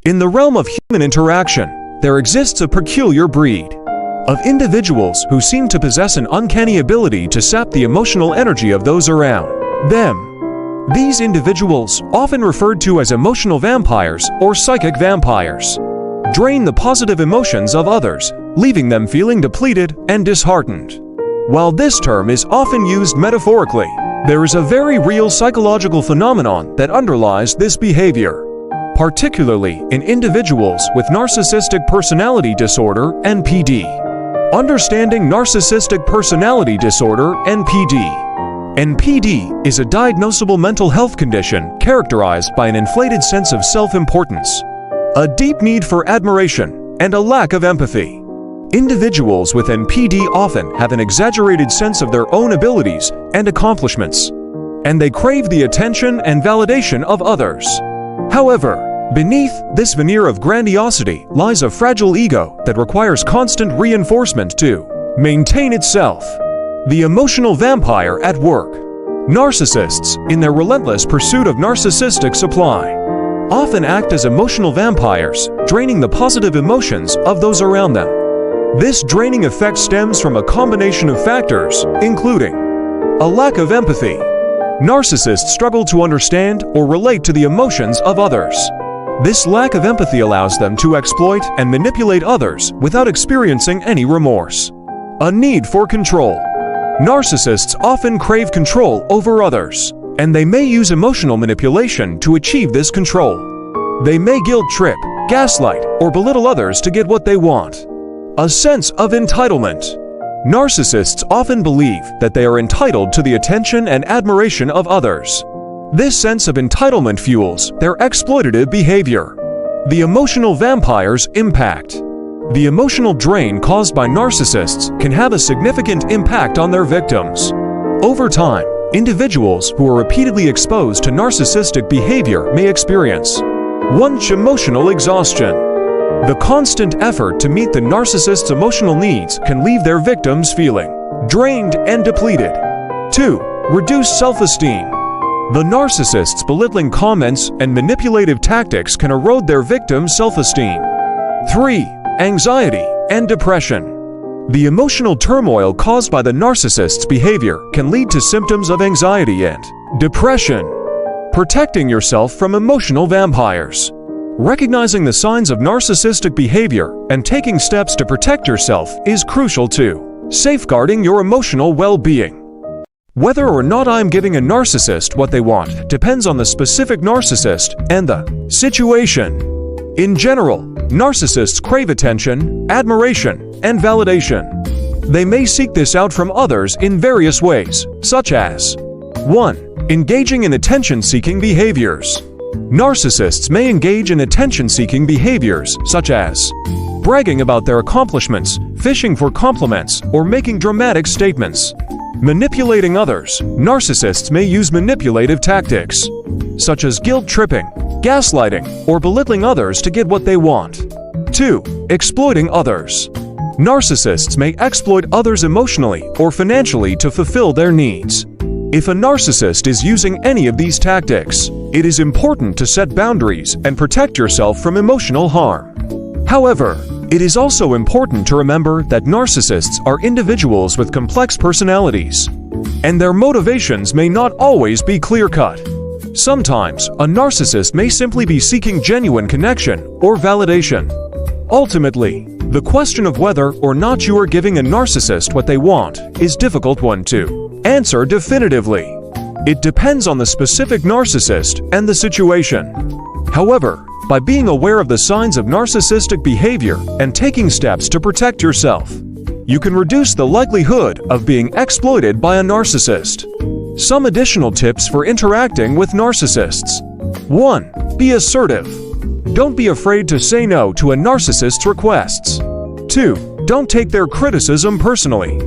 In the realm of human interaction, there exists a peculiar breed of individuals who seem to possess an uncanny ability to sap the emotional energy of those around them. These individuals, often referred to as emotional vampires or psychic vampires, drain the positive emotions of others, leaving them feeling depleted and disheartened. While this term is often used metaphorically, there is a very real psychological phenomenon that underlies this behavior, particularly in individuals with narcissistic personality disorder (NPD). Understanding narcissistic personality disorder (NPD). NPD is a diagnosable mental health condition characterized by an inflated sense of self-importance, a deep need for admiration, and a lack of empathy. Individuals with NPD often have an exaggerated sense of their own abilities and accomplishments, and they crave the attention and validation of others. However, beneath this veneer of grandiosity lies a fragile ego that requires constant reinforcement to maintain itself. The emotional vampire at work. Narcissists, in their relentless pursuit of narcissistic supply, often act as emotional vampires, draining the positive emotions of those around them. This draining effect stems from a combination of factors, including a lack of empathy. Narcissists struggle to understand or relate to the emotions of others. This lack of empathy allows them to exploit and manipulate others without experiencing any remorse. A need for control. Narcissists often crave control over others, and they may use emotional manipulation to achieve this control. They may guilt trip, gaslight, or belittle others to get what they want. A sense of entitlement. Narcissists often believe that they are entitled to the attention and admiration of others. This sense of entitlement fuels their exploitative behavior. The emotional vampire's impact. The emotional drain caused by narcissists can have a significant impact on their victims. Over time, individuals who are repeatedly exposed to narcissistic behavior may experience 1. Emotional exhaustion. The constant effort to meet the narcissist's emotional needs can leave their victims feeling drained and depleted. 2. Reduced self-esteem. The narcissist's belittling comments and manipulative tactics can erode their victims' self-esteem. 3. Anxiety and depression. The emotional turmoil caused by the narcissist's behavior can lead to symptoms of anxiety and depression. Protecting yourself from emotional vampires. Recognizing the signs of narcissistic behavior and taking steps to protect yourself is crucial to safeguarding your emotional well-being. Whether or not I'm giving a narcissist what they want depends on the specific narcissist and the situation. In general, narcissists crave attention, admiration, and validation. They may seek this out from others in various ways, such as 1. Engaging in attention-seeking behaviors. Narcissists may engage in attention-seeking behaviors such as bragging about their accomplishments, fishing for compliments, or making dramatic statements. Manipulating others. Narcissists may use manipulative tactics, such as guilt-tripping, gaslighting, or belittling others to get what they want. 2. Exploiting others. Narcissists may exploit others emotionally or financially to fulfill their needs. If a narcissist is using any of these tactics, it is important to set boundaries and protect yourself from emotional harm. However, it is also important to remember that narcissists are individuals with complex personalities, and their motivations may not always be clear-cut. Sometimes, a narcissist may simply be seeking genuine connection or validation. Ultimately, the question of whether or not you are giving a narcissist what they want is a difficult one to answer definitively. It depends on the specific narcissist and the situation. However, by being aware of the signs of narcissistic behavior and taking steps to protect yourself, you can reduce the likelihood of being exploited by a narcissist. Some additional tips for interacting with narcissists. 1. Be assertive. Don't be afraid to say no to a narcissist's requests. 2. Don't take their criticism personally.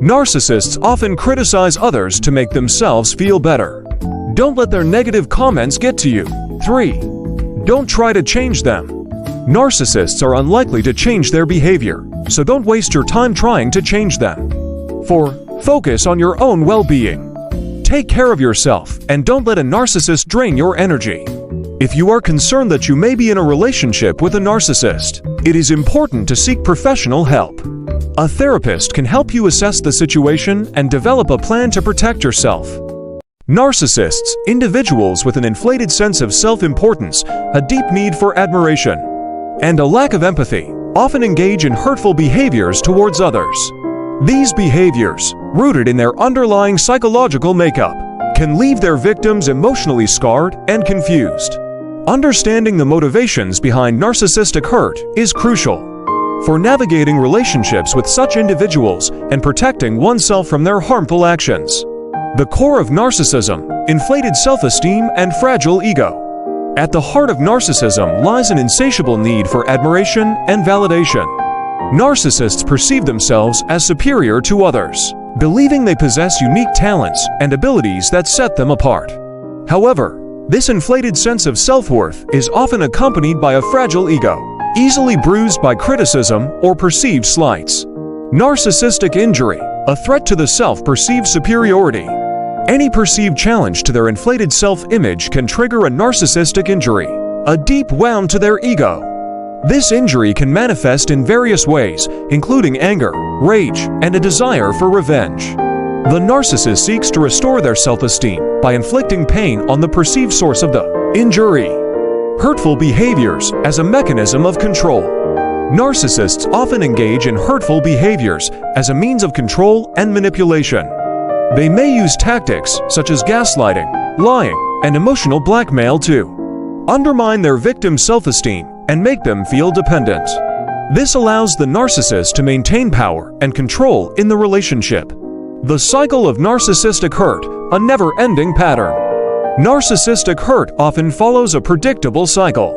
Narcissists often criticize others to make themselves feel better. Don't let their negative comments get to you. 3. Don't try to change them. Narcissists are unlikely to change their behavior, so don't waste your time trying to change them. 4. Focus on your own well-being. Take care of yourself and don't let a narcissist drain your energy. If you are concerned that you may be in a relationship with a narcissist, it is important to seek professional help. A therapist can help you assess the situation and develop a plan to protect yourself. Narcissists, individuals with an inflated sense of self-importance, a deep need for admiration, and a lack of empathy, often engage in hurtful behaviors towards others. These behaviors, rooted in their underlying psychological makeup, can leave their victims emotionally scarred and confused. Understanding the motivations behind narcissistic hurt is crucial for navigating relationships with such individuals and protecting oneself from their harmful actions. The core of narcissism: inflated self-esteem and fragile ego. At the heart of narcissism lies an insatiable need for admiration and validation. Narcissists perceive themselves as superior to others, believing they possess unique talents and abilities that set them apart. However, this inflated sense of self-worth is often accompanied by a fragile ego, easily bruised by criticism or perceived slights. Narcissistic injury, a threat to the self-perceived superiority. Any perceived challenge to their inflated self-image can trigger a narcissistic injury, a deep wound to their ego. This injury can manifest in various ways, including anger, rage, and a desire for revenge. The narcissist seeks to restore their self-esteem by inflicting pain on the perceived source of the injury. Hurtful behaviors as a mechanism of control. Narcissists often engage in hurtful behaviors as a means of control and manipulation. They may use tactics such as gaslighting, lying, and emotional blackmail to undermine their victim's self-esteem and make them feel dependent. This allows the narcissist to maintain power and control in the relationship. The cycle of narcissistic hurt, a never-ending pattern. Narcissistic hurt often follows a predictable cycle.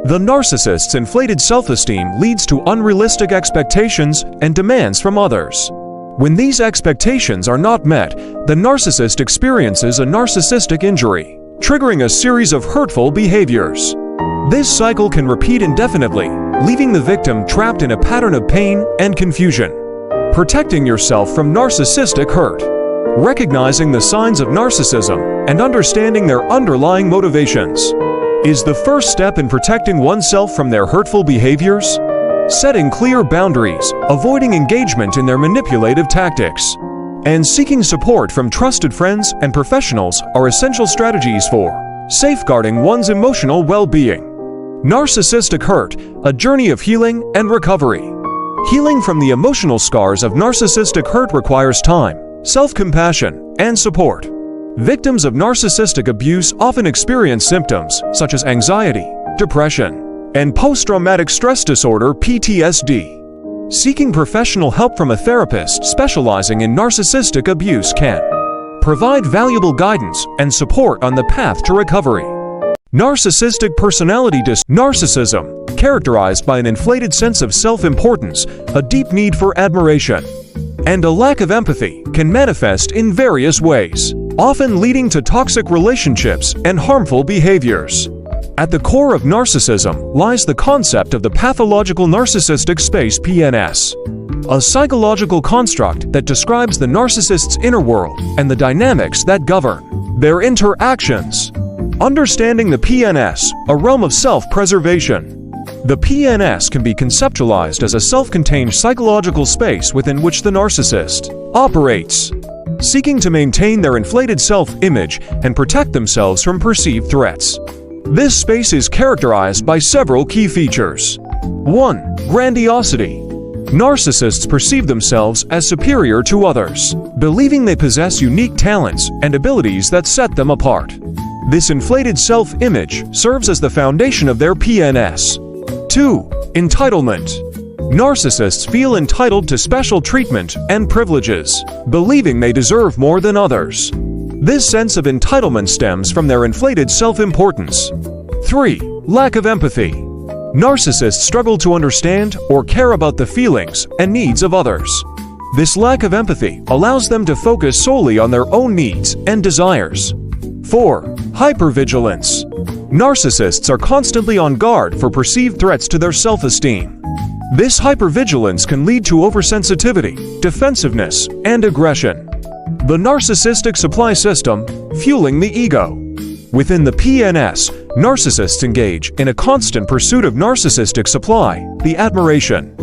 The narcissist's inflated self-esteem leads to unrealistic expectations and demands from others. When these expectations are not met, the narcissist experiences a narcissistic injury, triggering a series of hurtful behaviors. This cycle can repeat indefinitely, leaving the victim trapped in a pattern of pain and confusion. Protecting yourself from narcissistic hurt. Recognizing the signs of narcissism and understanding their underlying motivations is the first step in protecting oneself from their hurtful behaviors. Setting clear boundaries, avoiding engagement in their manipulative tactics, and seeking support from trusted friends and professionals are essential strategies for safeguarding one's emotional well-being. Narcissistic hurt, a journey of healing and recovery. Healing from the emotional scars of narcissistic hurt requires time, self-compassion, and support. Victims of narcissistic abuse often experience symptoms such as anxiety, depression, and post-traumatic stress disorder (PTSD). Seeking professional help from a therapist specializing in narcissistic abuse can provide valuable guidance and support on the path to recovery. Narcissistic personality narcissism, characterized by an inflated sense of self-importance, a deep need for admiration, and a lack of empathy, can manifest in various ways, often leading to toxic relationships and harmful behaviors. At the core of narcissism lies the concept of the pathological narcissistic space (PNS), a psychological construct that describes the narcissist's inner world and the dynamics that govern their interactions. Understanding the PNS, a realm of self-preservation. The PNS can be conceptualized as a self-contained psychological space within which the narcissist operates, seeking to maintain their inflated self-image and protect themselves from perceived threats. This space is characterized by several key features. 1. Grandiosity. Narcissists perceive themselves as superior to others, believing they possess unique talents and abilities that set them apart. This inflated self-image serves as the foundation of their PNS. 2. Entitlement. Narcissists feel entitled to special treatment and privileges, believing they deserve more than others. This sense of entitlement stems from their inflated self-importance. 3. Lack of empathy. Narcissists struggle to understand or care about the feelings and needs of others. This lack of empathy allows them to focus solely on their own needs and desires. 4. Hypervigilance. Narcissists are constantly on guard for perceived threats to their self-esteem. This hypervigilance can lead to oversensitivity, defensiveness, and aggression. The narcissistic supply system, fueling the ego. Within the PNS, Narcissists engage in a constant pursuit of narcissistic supply, the admiration,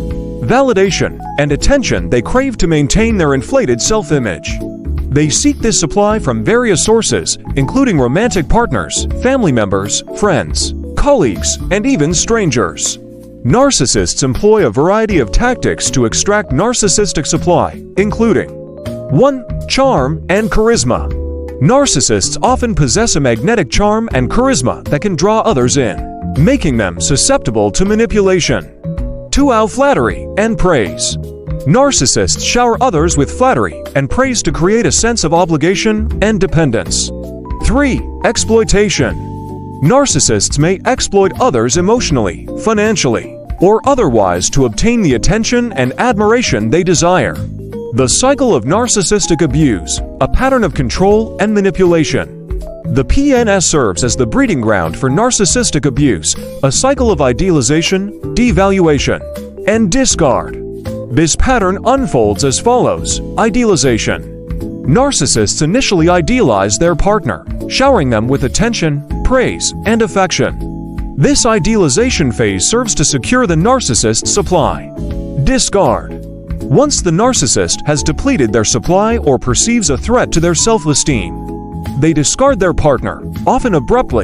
validation, and attention they crave to maintain their inflated self-image. They seek this supply from various sources, including romantic partners, family members, friends, colleagues, and even strangers. Narcissists employ a variety of tactics to extract narcissistic supply, including 1. Charm and charisma. Narcissists often possess a magnetic charm and charisma that can draw others in, making them susceptible to manipulation. 2. Flattery and praise. Narcissists shower others with flattery and praise to create a sense of obligation and dependence. 3. Exploitation. Narcissists may exploit others emotionally, financially, or otherwise to obtain the attention and admiration they desire. The cycle of narcissistic abuse, a pattern of control and manipulation. The PNS serves as the breeding ground for narcissistic abuse, a cycle of idealization, devaluation, and discard. This pattern unfolds as follows: idealization. Narcissists initially idealize their partner, showering them with attention, praise, and affection. This idealization phase serves to secure the narcissist's supply. Discard. Once the narcissist has depleted their supply or perceives a threat to their self-esteem, they discard their partner, often abruptly,